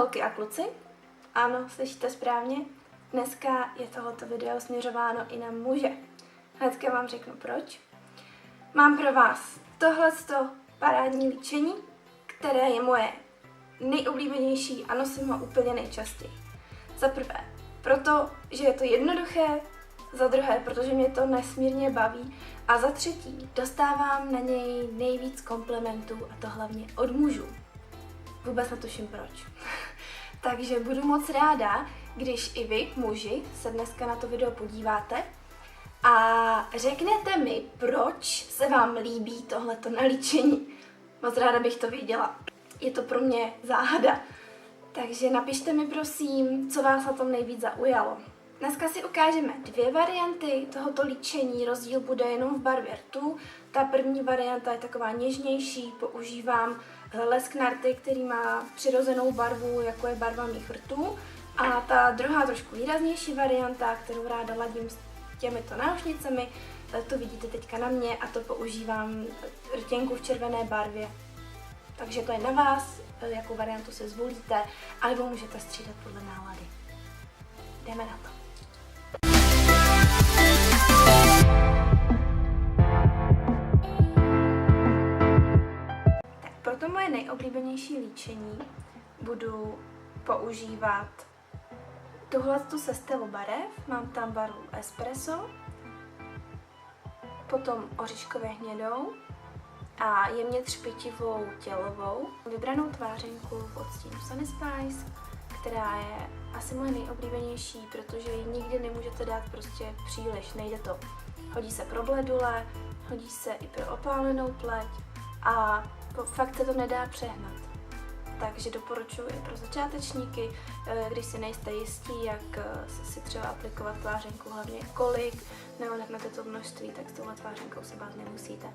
holky a kluci? Ano, slyšíte správně. Dneska je tohoto video směřováno i na muže. Hnedka vám řeknu proč. Mám pro vás tohleto parádní líčení, které je moje nejoblíbenější a nosím ho úplně nejčastěji. Za prvé, protože je to jednoduché, za druhé, protože mě to nesmírně baví a za třetí, dostávám na něj nejvíc komplimentů a to hlavně od mužů. Vůbec netuším proč. Takže budu moc ráda, když i vy, muži, se dneska na to video podíváte a řeknete mi, proč se vám líbí tohleto nalíčení. Moc ráda bych to věděla. Je to pro mě záhada. Takže napište mi prosím, co vás na tom nejvíc zaujalo. Dneska si ukážeme dvě varianty tohoto líčení, rozdíl bude jenom v barvě rtu. Ta první varianta je taková něžnější, používám lesk narty, který má přirozenou barvu, jako je barva mých rtů. A ta druhá trošku výraznější varianta, kterou ráda ladím s těmito náušnicemi, to vidíte teďka na mě a to používám rtěnku v červené barvě. Takže to je na vás, jakou variantu si zvolíte, alebo můžete střídat podle nálady. Jdeme na to. Tak pro to moje nejoblíbenější líčení budu používat tuhletu sestavu barev. Mám tam barvu espresso, potom oříškově hnědou a jemně třpitivou tělovou, vybranou tvářenku v odstínu Sunny Spice, která je asi moje nejoblíbenější, protože ji nikdy nemůžete dát prostě příliš, nejde to. Hodí se pro bledule, hodí se i pro opálenou pleť a fakt se to nedá přehnat. Takže doporučuji i pro začátečníky, když si nejste jistí, jak si třeba aplikovat tvářenku, hlavně kolik, nebo nechnete to množství, tak s touhle tvářenkou se bát nemusíte.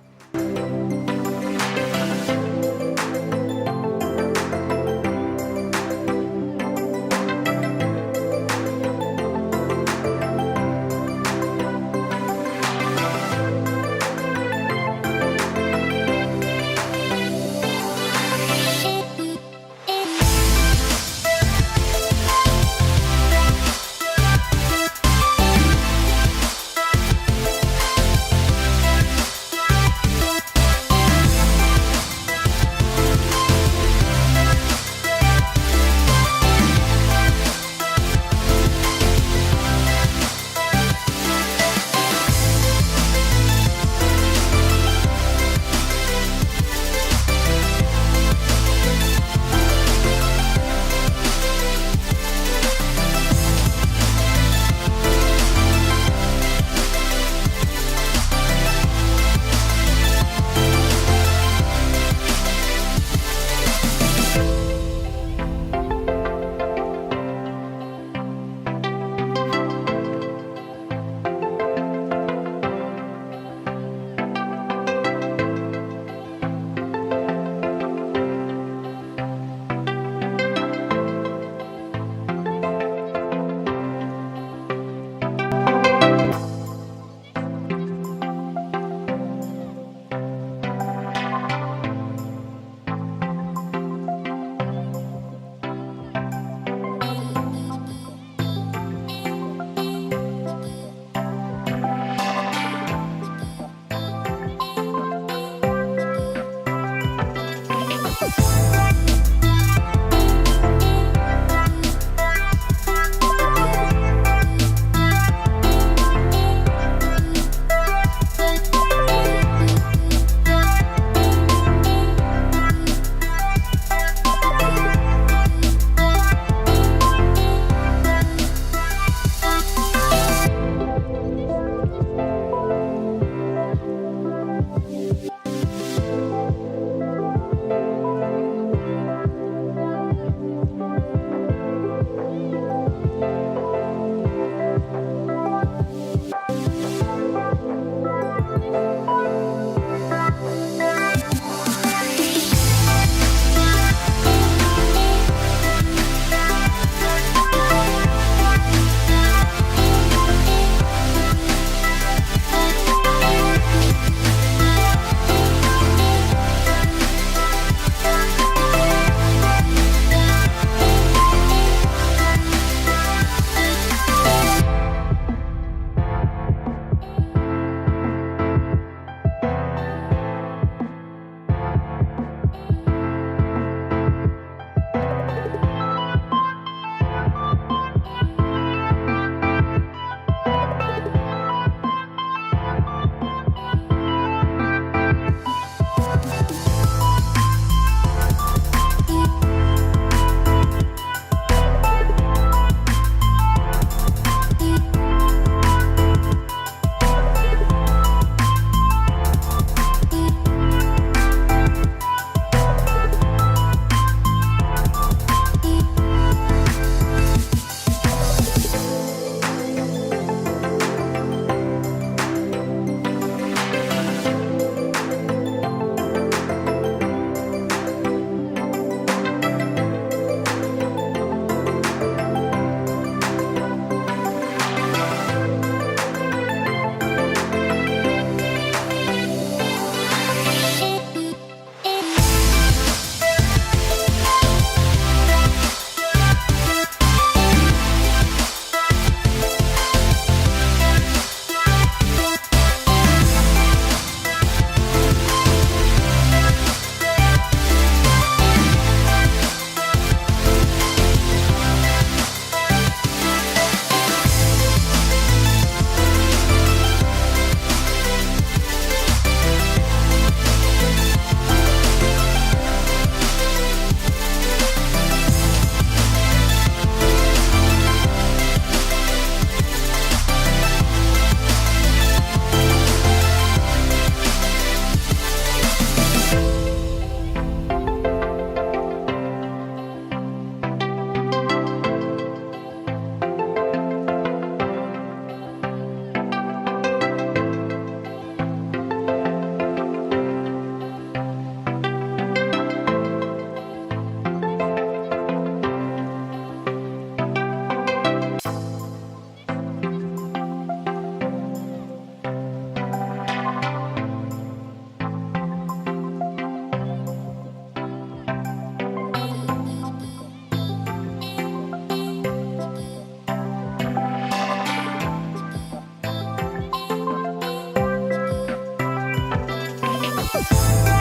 Ahoj!